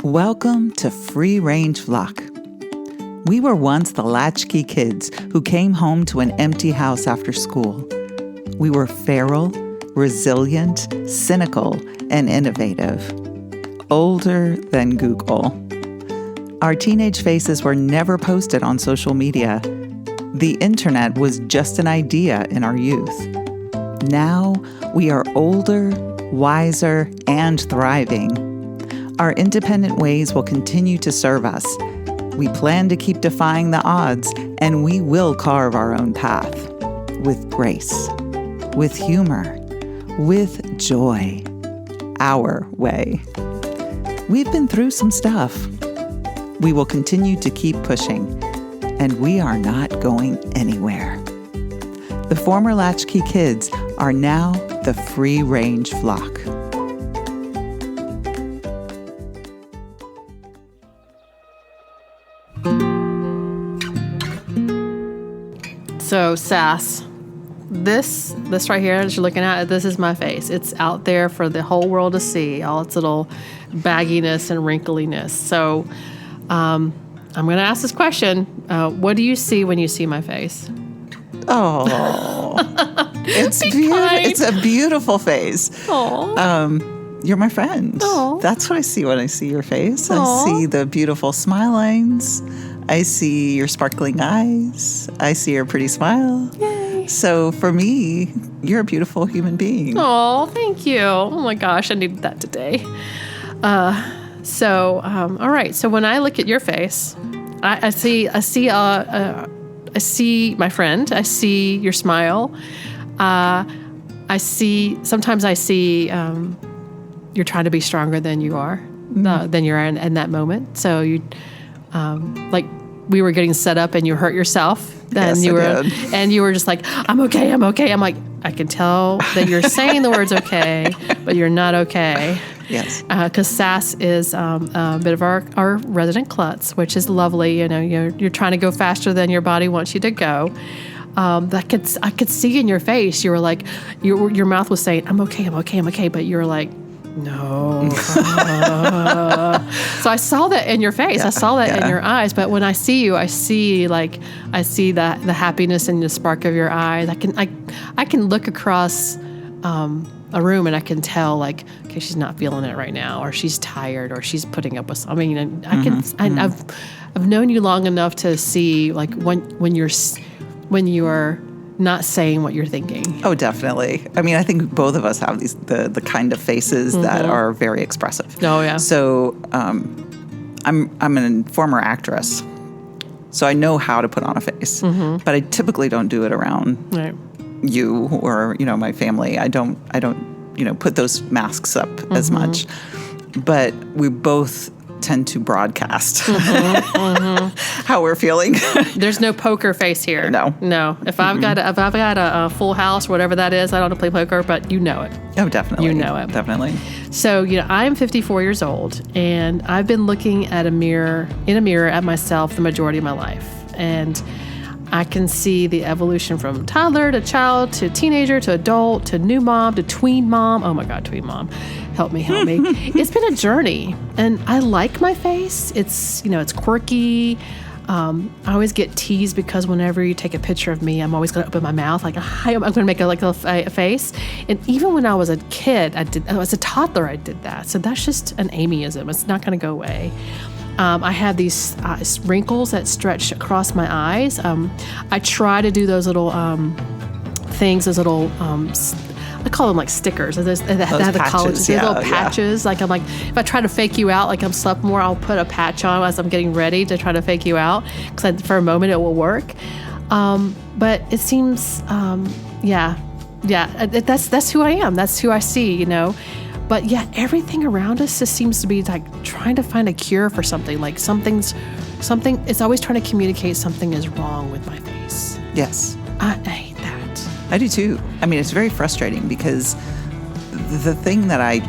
Welcome to Free Range Flock. We were once the latchkey kids who came home to an empty house after school. We were feral, resilient, cynical, and innovative. Older than Google. Our teenage faces were never posted on social media. The internet was just an idea in our youth. Now we are older, wiser, and thriving. Our independent ways will continue to serve us. We plan to keep defying the odds, and we will carve our own path with grace, with humor, with joy, our way. We've been through some stuff. We will continue to keep pushing, and we are not going anywhere. The former latchkey kids are now the free range flock. So, Sass, this right here that you're looking at, this is my face. It's out there for the whole world to see, all its little bagginess and wrinkliness. So, I'm going to ask this question. What do you see when you see my face? Oh, it's a beautiful face. Oh, you're my friend. Aw. That's what I see when I see your face. Aw. I see the beautiful smile lines. I see your sparkling eyes. I see your pretty smile. Yay. So for me, you're a beautiful human being. Oh, thank you. Oh my gosh, I needed that today. All right. So when I look at your face, I see my friend. I see your smile. Sometimes I see you're trying to be stronger than you are, than you're in that moment. So you, like we were getting set up and you hurt yourself. Then Yes, and you were just like, I'm okay. I'm like, I can tell that you're saying the words okay, but you're not okay. Yes. Because Sass is a bit of our resident klutz, which is lovely. You know, you're trying to go faster than your body wants you to go. I could see in your face, you were like, your mouth was saying, I'm okay, but you were like, no. So I saw that in your face. Yeah, I saw that in your eyes. But when I see you, I see the happiness in the spark of your eyes. I can look across a room and I can tell, like, okay, she's not feeling it right now, or she's tired, or she's putting up with something. I mean, I've known you long enough to see, like, when you're not saying what you're thinking. Oh, definitely. I mean, I think both of us have the kind of faces that are very expressive. Oh, yeah. So I'm a former actress, so I know how to put on a face, but I typically don't do it around Right. you or, my family. I don't put those masks up as much, but we both tend to broadcast how we're feeling. There's no poker face here. No. If I've got a full house, whatever that is, I don't play poker, but you know it. Oh, definitely. You know it. Definitely. So, I'm 54 years old, and I've been looking in a mirror at myself the majority of my life. And I can see the evolution from toddler to child to teenager to adult to new mom to tween mom. Oh my God, tween mom. Help me. It's been a journey, and I like my face. It's, it's quirky. I always get teased because whenever you take a picture of me, I'm always going to open my mouth like, I'm going to make a face. And even when I was a kid, as a toddler, I did that. So that's just an Amyism. It's not going to go away. I have these wrinkles that stretch across my eyes. I try to do those little things, those little I call them like stickers. They have the patches, little patches. Like, I'm like, if I try to fake you out, like I'm slept more, I'll put a patch on as I'm getting ready to try to fake you out, because for a moment it will work. But it seems, that's who I am. That's who I see, But yeah, everything around us just seems to be like trying to find a cure for something. Like something. It's always trying to communicate something is wrong with my face. Yes. I hate that. I do too. I mean, it's very frustrating because the thing that I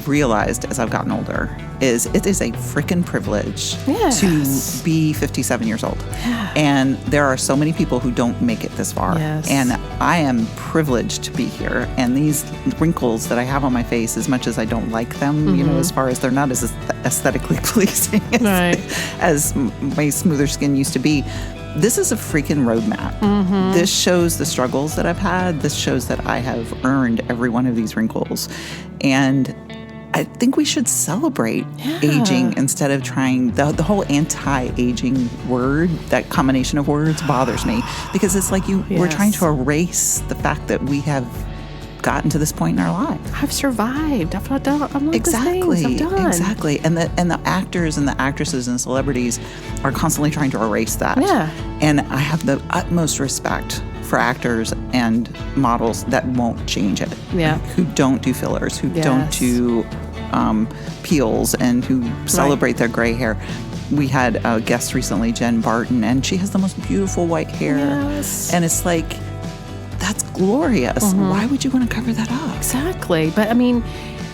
realized as I've gotten older is it is a freaking privilege Yes. to be 57 years old. Yeah. And there are so many people who don't make it this far. Yes. And I am privileged to be here. And these wrinkles that I have on my face, as much as I don't like them, you know, as far as they're not as aesthetically pleasing as my smoother skin used to be, this is a freaking roadmap. This shows the struggles that I've had. This shows that I have earned every one of these wrinkles. And I think we should celebrate aging instead of trying the whole anti-aging word. That combination of words bothers me because it's like we're trying to erase the fact that we have gotten to this point in our lives. I've survived. I've done all these things I've done. Exactly. And the actors and the actresses and celebrities are constantly trying to erase that. Yeah. And I have the utmost respect for actors and models that won't change it. Yeah. Who don't do fillers, who don't do peels, and who celebrate their gray hair. We had a guest recently, Jen Barton, and she has the most beautiful white hair. Yes. And it's like, that's glorious. Why would you want to cover that up? Exactly. But I mean,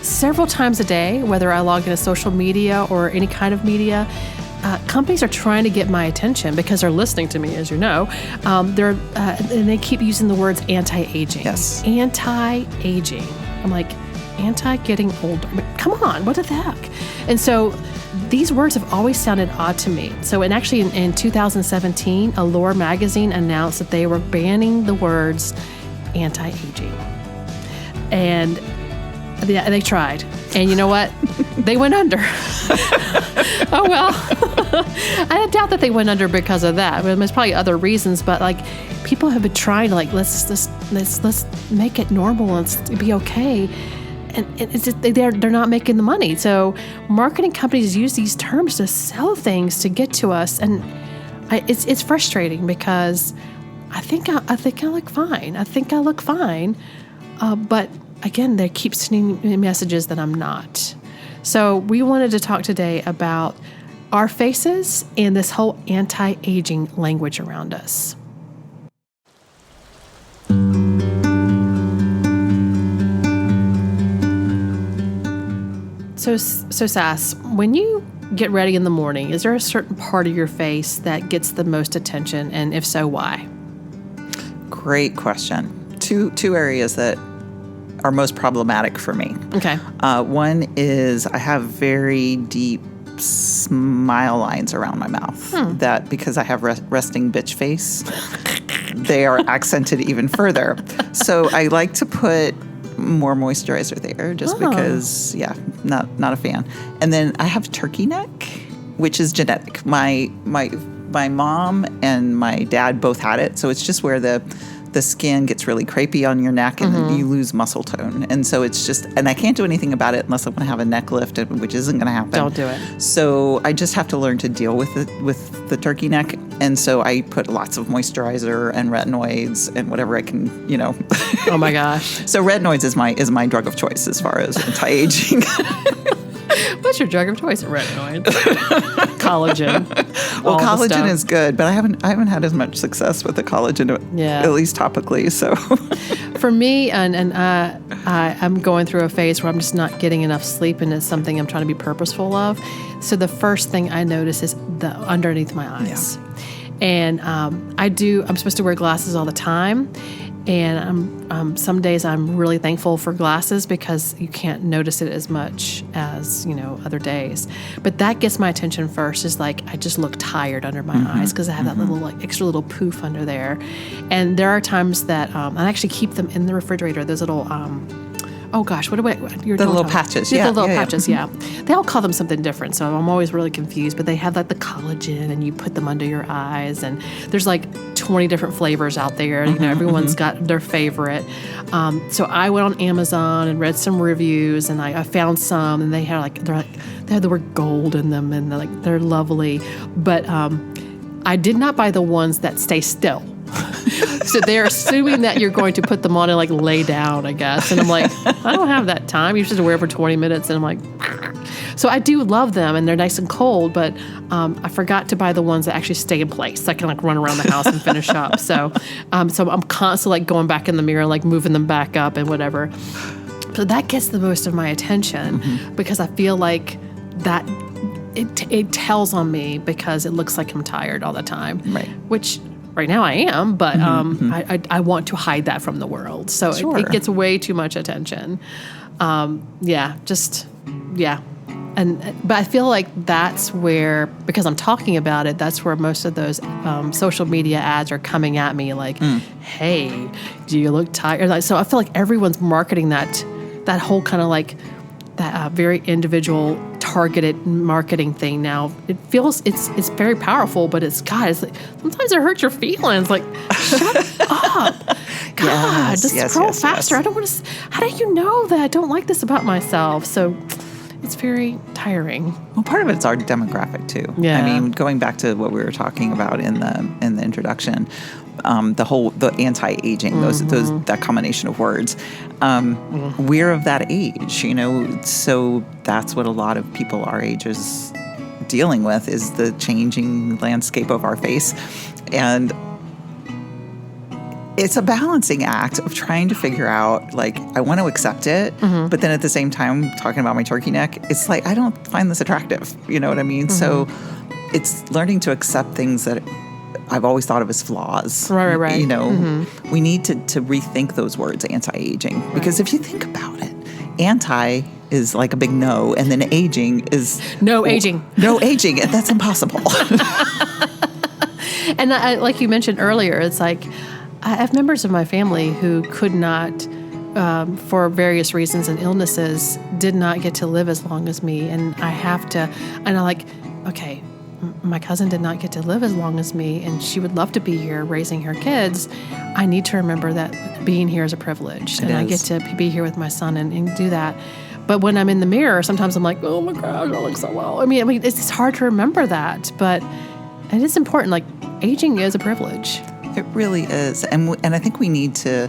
several times a day, whether I log into social media or any kind of media, companies are trying to get my attention because they're listening to me, as you know. And they keep using the words anti-aging. Yes. Anti-aging. I'm like, anti-getting older. I mean, come on, what the heck? And so these words have always sounded odd to me. So in 2017, Allure magazine announced that they were banning the words anti-aging. And they tried. And you know what? They went under. Oh, well. I doubt that they went under because of that. I mean, there's probably other reasons, but like people have been trying to let's make it normal and be okay. And it's just, they're not making the money. So marketing companies use these terms to sell things to get to us. And it's frustrating because I think I look fine. I think I look fine. But again, they keep sending me messages that I'm not. So we wanted to talk today about our faces and this whole anti-aging language around us. So Sass, when you get ready in the morning, is there a certain part of your face that gets the most attention? And if so, why? Great question. Two areas that are most problematic for me. Okay. One is I have very deep smile lines around my mouth that because I have resting bitch face, they are accented even further. So I like to put more moisturizer there just because, not a fan. And then I have turkey neck, which is genetic. My mom and my dad both had it. So it's just where the skin gets really crepey on your neck and you lose muscle tone. And so it's just, and I can't do anything about it unless I want to have a neck lift, which isn't going to happen. Don't do it. So I just have to learn to deal with the turkey neck. And so I put lots of moisturizer and retinoids and whatever I can, Oh my gosh. So retinoids is my drug of choice as far as anti-aging. What's your drug of choice? Retinoids. Collagen. Well, collagen is good, but I haven't had as much success with the collagen, at least topically. So, for me, and I'm going through a phase where I'm just not getting enough sleep, and it's something I'm trying to be purposeful of. So the first thing I notice is the underneath my eyes, and I'm supposed to wear glasses all the time. And some days I'm really thankful for glasses because you can't notice it as much as, other days. But that gets my attention first is like I just look tired under my eyes because I have that little extra little poof under there. And there are times that I actually keep them in the refrigerator, those little oh gosh, what do you're the little patches? The little patches, yeah. They all call them something different, so I'm always really confused. But they have like the collagen, and you put them under your eyes, and there's like 20 different flavors out there. Everyone's got their favorite. So I went on Amazon and read some reviews, and I found some, and they had they had the word gold in them, and they're lovely. But I did not buy the ones that stay still. So they're assuming that you're going to put them on and lay down, I guess. And I'm like, I don't have that time. You're supposed to wear it for 20 minutes. And I'm like, so I do love them and they're nice and cold, but I forgot to buy the ones that actually stay in place. I can run around the house and finish up. So I'm constantly going back in the mirror, moving them back up and whatever. So that gets the most of my attention because I feel like that it tells on me because it looks like I'm tired all the time. Right. Which right now I am, but I want to hide that from the world. So it gets way too much attention. But I feel like that's where, because I'm talking about it, that's where most of those social media ads are coming at me like, hey, do you look tired? Like, so I feel like everyone's marketing that whole kind of like that very individual targeted marketing thing now. It feels, it's very powerful, but it's like, sometimes it hurts your feelings. Like, shut up. God, just scroll faster. I don't want to, how do you know that I don't like this about myself? So it's very tiring. Well, part of it's our demographic too. Yeah. I mean, going back to what we were talking about in the introduction, the anti-aging, that combination of words, we're of that age, so that's what a lot of people our age is dealing with, is the changing landscape of our face. And it's a balancing act of trying to figure out, like, I want to accept it, but then at the same time, talking about my turkey neck, it's like, I don't find this attractive. You know what I mean? So it's learning to accept things that I've always thought of as flaws. Right. We need to rethink those words, anti-aging, because if you think about it, anti is like a big no, and then aging is no aging. No aging, and that's impossible. And like you mentioned earlier, it's like, I have members of my family who could not, for various reasons and illnesses, did not get to live as long as me. And I'm like, okay, my cousin did not get to live as long as me, and she would love to be here raising her kids. I need to remember that being here is a privilege. I get to be here with my son and do that. But when I'm in the mirror, sometimes I'm like, oh my gosh, I look so well. I mean, it's hard to remember that, but it is important. Like, aging is a privilege. It really is. And I think we need to,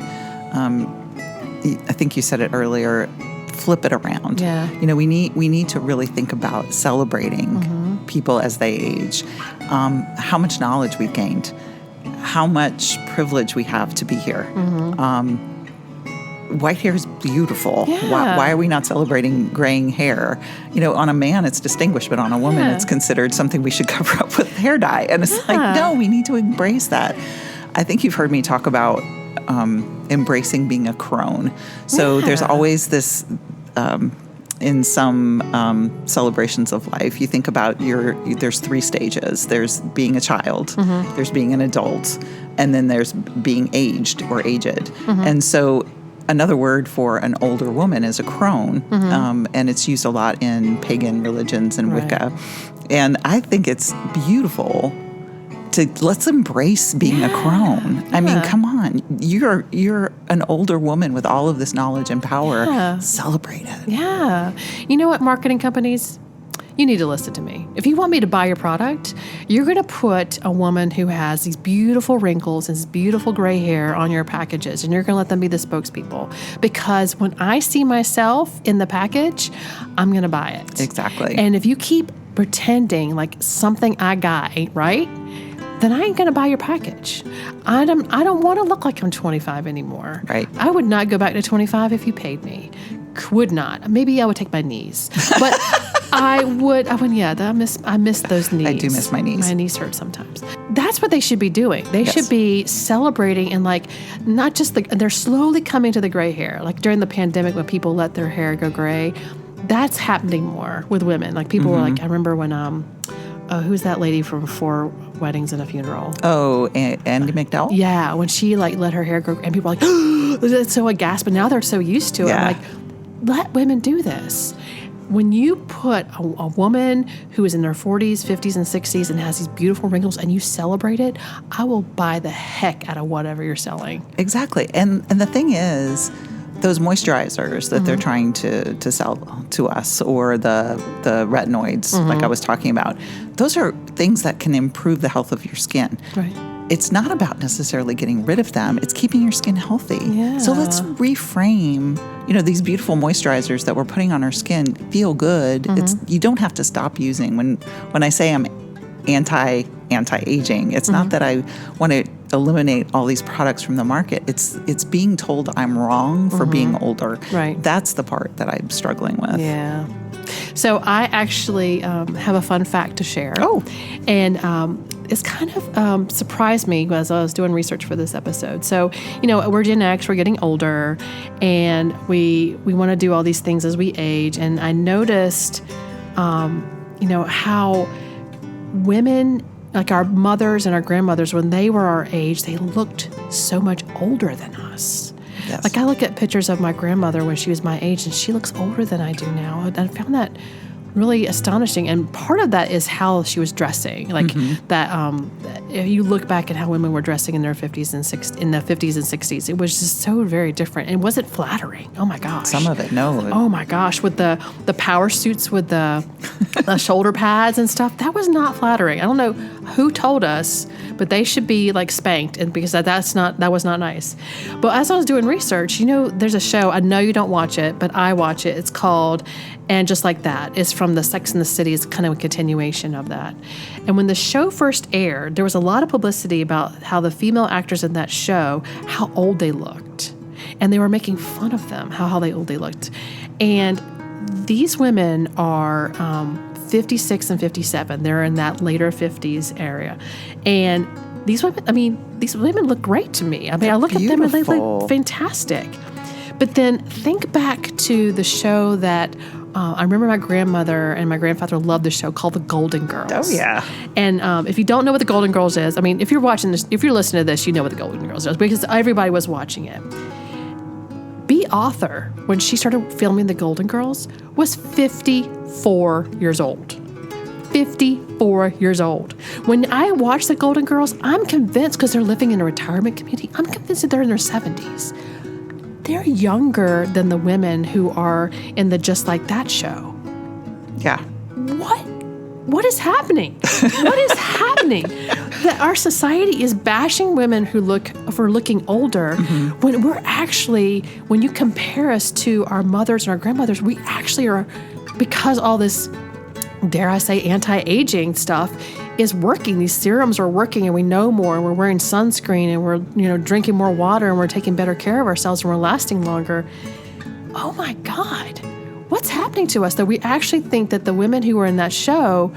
I think you said it earlier, flip it around. Yeah. We need to really think about celebrating people as they age, how much knowledge we've gained, how much privilege we have to be here. White hair is beautiful. Yeah. Why are we not celebrating graying hair? On a man, it's distinguished, but on a woman, it's considered something we should cover up with hair dye. And it's like, no, we need to embrace that. I think you've heard me talk about embracing being a crone. So there's always this, in some celebrations of life, you think about there's 3 stages. There's being a child, there's being an adult, and then there's being aged or aged. And so another word for an older woman is a crone, and it's used a lot in pagan religions and Wicca. And I think it's beautiful let's embrace being a crone. I mean, come on. You're an older woman with all of this knowledge and power. Celebrate it. Yeah. You know what, marketing companies? You need to listen to me. If you want me to buy your product, you're going to put a woman who has these beautiful wrinkles and this beautiful gray hair on your packages, and you're going to let them be the spokespeople. Because when I see myself in the package, I'm going to buy it. Exactly. And if you keep pretending like something I got ain't right, then I ain't going to buy your package. I don't want to look like I'm 25 anymore. Right. I would not go back to 25 if you paid me. Would not. Maybe I would take my knees. But I miss those knees. I do miss my knees. My knees hurt sometimes. That's what they should be doing. They should be celebrating and like, not just they're slowly coming to the gray hair. Like during the pandemic when people let their hair go gray, that's happening more with women. Like people were like, I remember when, who's that lady from 4 Weddings and a Funeral? Oh, Andy McDowell? Yeah, when she like let her hair grow, and people were like, oh, that's so aghast, but now they're so used to it. I'm like, let women do this. When you put a woman who is in their 40s, 50s, and 60s and has these beautiful wrinkles and you celebrate it, I will buy the heck out of whatever you're selling. Exactly. And the thing is, those moisturizers that they're trying to sell to us, or the retinoids, like I was talking about, those are things that can improve the health of your skin. Right. It's not about necessarily getting rid of them. It's keeping your skin healthy. Yeah. So let's reframe, these beautiful moisturizers that we're putting on our skin feel good. You don't have to stop using. When I say I'm anti-aging, it's not that I want to eliminate all these products from the market. It's being told I'm wrong for being older. Right. That's the part that I'm struggling with. Yeah. So I actually have a fun fact to share. Oh. And it's kind of surprised me as I was doing research for this episode. So, we're Gen X, we're getting older, and we want to do all these things as we age. And I noticed, how women, like our mothers and our grandmothers, when they were our age, they looked so much older than us. Yes. Like I look at pictures of my grandmother when she was my age, and she looks older than I do now. And I found that really astonishing. And part of that is how she was dressing. Like that, if you look back at how women were dressing in their 50s and 60s, in the 50s and 60s, it was just so very different. And was it flattering? Oh my gosh. Some of it, no. Oh my gosh, with the power suits with the shoulder pads and stuff, that was not flattering. I don't know who told us, but they should be like spanked, and because that was not nice. But as I was doing research, there's a show, I know you don't watch it, but I watch it. It's called And Just Like That. It's from the Sex and the City. It's kind of a continuation of that. And when the show first aired, there was a lot of publicity about how the female actors in that show, how old they looked. And they were making fun of them, how old they looked. And these women are 56 and 57. They're in that later 50s area. And these women look great to me. I look at them and they look fantastic. But then think back to the show that I remember my grandmother and my grandfather loved the show called The Golden Girls. Oh, yeah. And if you don't know what The Golden Girls is, if you're watching this, if you're listening to this, you know what The Golden Girls is because everybody was watching it. Bea Arthur, when she started filming The Golden Girls, was 54 years old. 54 years old. When I watch The Golden Girls, I'm convinced, because they're living in a retirement community, I'm convinced that they're in their 70s. They're younger than the women who are in the Just Like That show. Yeah. What is happening? What is happening? That our society is bashing women for looking older when we're actually, when you compare us to our mothers and our grandmothers, we actually are, because all this, dare I say, anti-aging stuff is working. These serums are working, and we know more, and we're wearing sunscreen, and we're drinking more water, and we're taking better care of ourselves, and we're lasting longer. Oh my God. What's happening to us that we actually think that the women who are in that show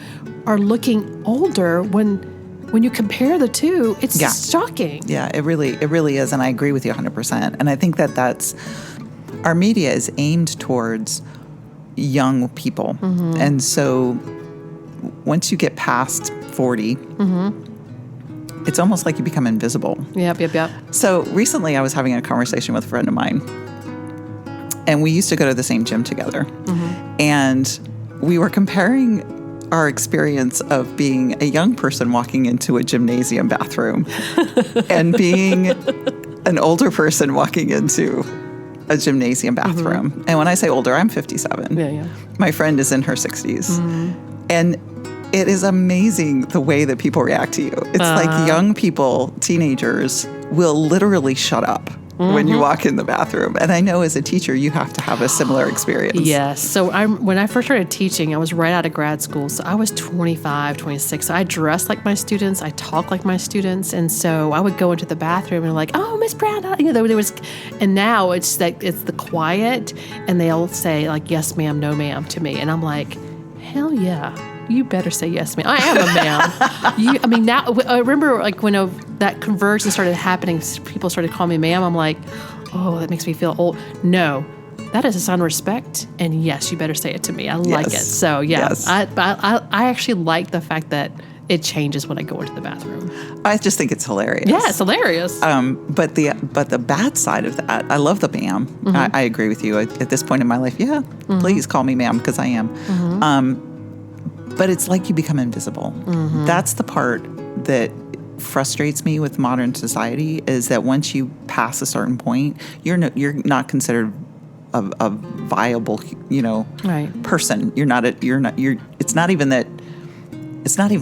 are looking older when you compare the two? It's shocking. Yeah, it really is, and I agree with you 100%. And I think that's our media is aimed towards young people. And so once you get past 40, it's almost like you become invisible. Yep. So recently I was having a conversation with a friend of mine, and we used to go to the same gym together. And we were comparing our experience of being a young person walking into a gymnasium bathroom and being an older person walking into a gymnasium bathroom. And when I say older, I'm 57. Yeah. My friend is in her 60s. And it is amazing the way that people react to you. It's like young people, teenagers, will literally shut up when you walk in the bathroom. And I know as a teacher, you have to have a similar experience. Yes. So when I first started teaching, I was right out of grad school. So I was 25, 26. So I dressed like my students. I talked like my students. And so I would go into the bathroom and like, oh, Miss Brown. There was, and now it's the quiet, and they'll say like, yes, ma'am, no, ma'am to me. And I'm like, hell yeah. You better say yes, ma'am. I am a ma'am. Now I remember like when that conversion started happening, people started calling me ma'am. I'm like, oh, that makes me feel old. No, that is a sign of respect. And yes, you better say it to me. I like it. So yeah, Yes. I actually like the fact that it changes when I go into the bathroom. I just think it's hilarious. Yeah, it's hilarious. But the bad side of that, I love the ma'am. I agree with you. At this point in my life, please call me ma'am, because I am. But it's like you become invisible. That's the part that frustrates me with modern society, is that once you pass a certain point, you're not considered a viable, person. It's not even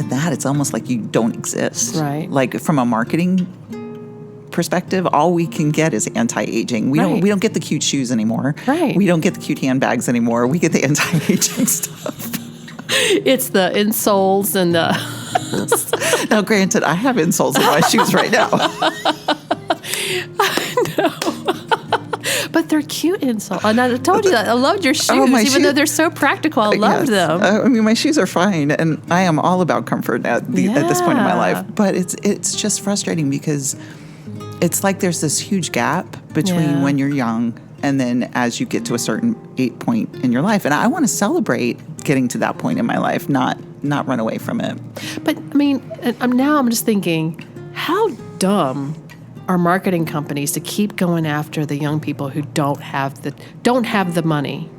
that. It's almost like you don't exist. Right. Like from a marketing perspective, all we can get is anti-aging. We don't get the cute shoes anymore. Right. We don't get the cute handbags anymore. We get the anti-aging stuff. It's the insoles and the Now, granted, I have insoles in my shoes right now. But they're cute insoles. And I told you that I loved your shoes, my even though they're so practical. I loved them. I mean, my shoes are fine, and I am all about comfort at this point in my life. But it's just frustrating because it's like there's this huge gap between when you're young and then as you get to a certain point in your life. And I want to celebrate getting to that point in my life, not run away from it. But I mean, now I'm just thinking, how dumb are marketing companies to keep going after the young people who don't have the money?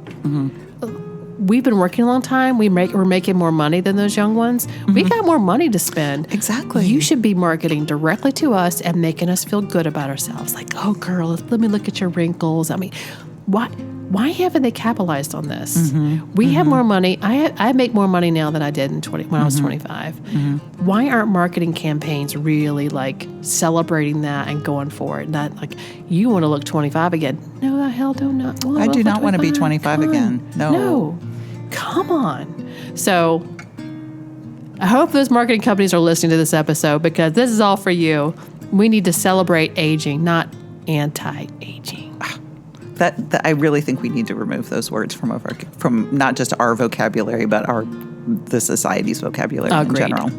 We've been working a long time. We're making more money than those young ones. We got more money to spend. Exactly. You should be marketing directly to us and making us feel good about ourselves. Like, oh, girl, let me look at your wrinkles. I mean, why haven't they capitalized on this? We have more money. I make more money now than I did when I was 25. Why aren't marketing campaigns really like celebrating that and going for it? Not like, you want to look 25 again. No, the hell do not. I do not want to be 25 again. No. Come on. So I hope those marketing companies are listening to this episode, because this is all for you. We need to celebrate aging, not anti-aging. That I really think we need to remove those words from not just our vocabulary, but the society's vocabulary in general.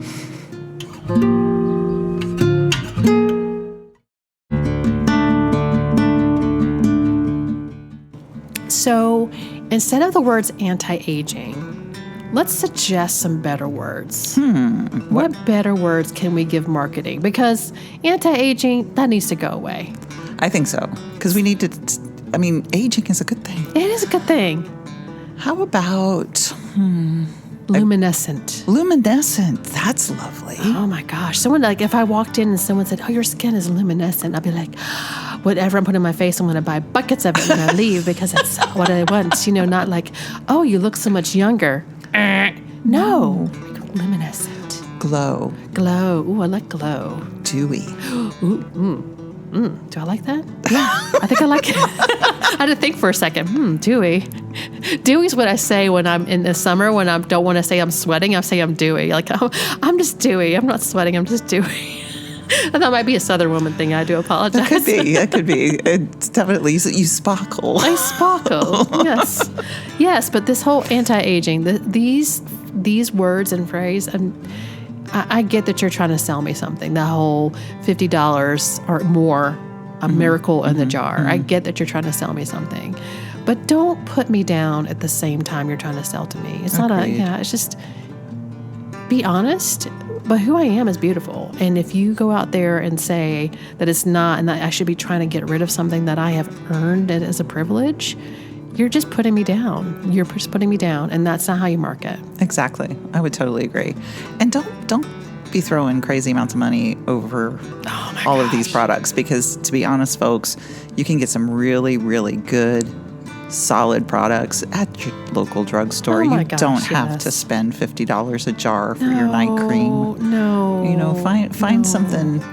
So instead of the words anti-aging, let's suggest some better words. What better words can we give marketing? Because anti-aging, that needs to go away. I think so. Because we need to, I mean, aging is a good thing. It is a good thing. How about... Luminescent. Luminescent. That's lovely. Oh my gosh. Someone, like, if I walked in and someone said, oh, your skin is luminescent, I'd be like, whatever I'm putting on my face, I'm going to buy buckets of it when I leave, because that's what I want. You know, not like, oh, you look so much younger. No. Luminescent. Glow. Glow. Ooh, I like glow. Dewy. Do I like that? Yeah, I think I like it. I had to think for a second. Dewy. Dewy's what I say when I'm in the summer, when I don't want to say I'm sweating. I say I'm dewy. Like, oh, I'm just dewy. I'm not sweating. I'm just dewy. And that might be a Southern woman thing. I do apologize. That could be. It's definitely, you sparkle. I sparkle. Yes. Yes, but this whole anti-aging, these words and phrase, I get that you're trying to sell me something. The whole $50 or more, a miracle in the jar. I get that you're trying to sell me something. But don't put me down at the same time you're trying to sell to me. It's not it's just be honest. But who I am is beautiful. And if you go out there and say that it's not, and that I should be trying to get rid of something that I have earned it as a privilege, you're just putting me down. You're just putting me down, and that's not how you market. Exactly. I would totally agree. And don't be throwing crazy amounts of money over all of these products, because, to be honest, folks, you can get some really, really good, solid products at your local drugstore. You don't have to spend $50 a jar for your night cream. No. You know, find something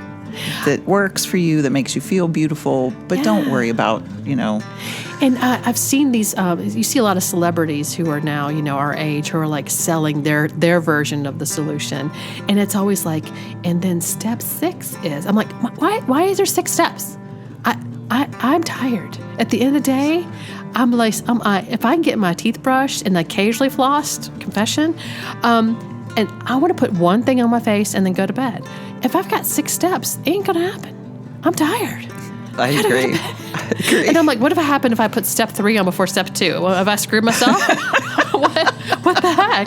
that works for you, that makes you feel beautiful, but don't worry about, And I've seen these, you see a lot of celebrities who are now, our age, who are like selling their version of the solution. And it's always like, and then step 6 is, I'm like, why is there 6 steps? I'm tired. At the end of the day, I'm like, if I can get my teeth brushed and occasionally flossed, confession, and I want to put one thing on my face and then go to bed. If I've got 6 steps, it ain't going to happen. I'm tired. I agree. And I'm like, what if it happened if I put step 3 on before step 2? Well, have I screwed myself? What the heck?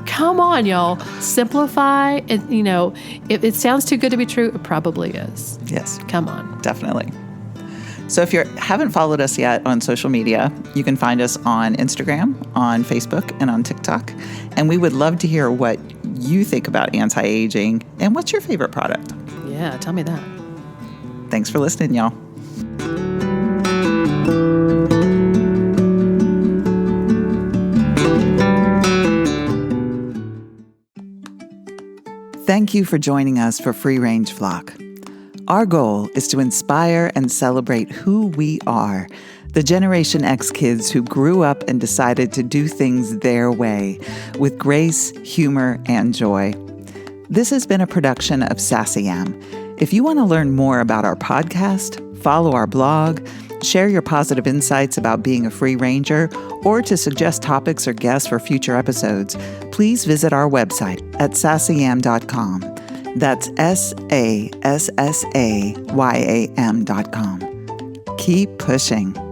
Come on, y'all. Simplify. And, if it sounds too good to be true, it probably is. Yes. Come on. Definitely. So if you haven't followed us yet on social media, you can find us on Instagram, on Facebook, and on TikTok. And we would love to hear what you think about anti-aging and what's your favorite product. Yeah, tell me that. Thanks for listening, y'all. Thank you for joining us for Free Range Flock. Our goal is to inspire and celebrate who we are, the Generation X kids who grew up and decided to do things their way, with grace, humor, and joy. This has been a production of Sassy Am. If you want to learn more about our podcast, follow our blog, share your positive insights about being a free ranger, or to suggest topics or guests for future episodes, please visit our website at sassayam.com. That's SASSAYAM.com. Keep pushing.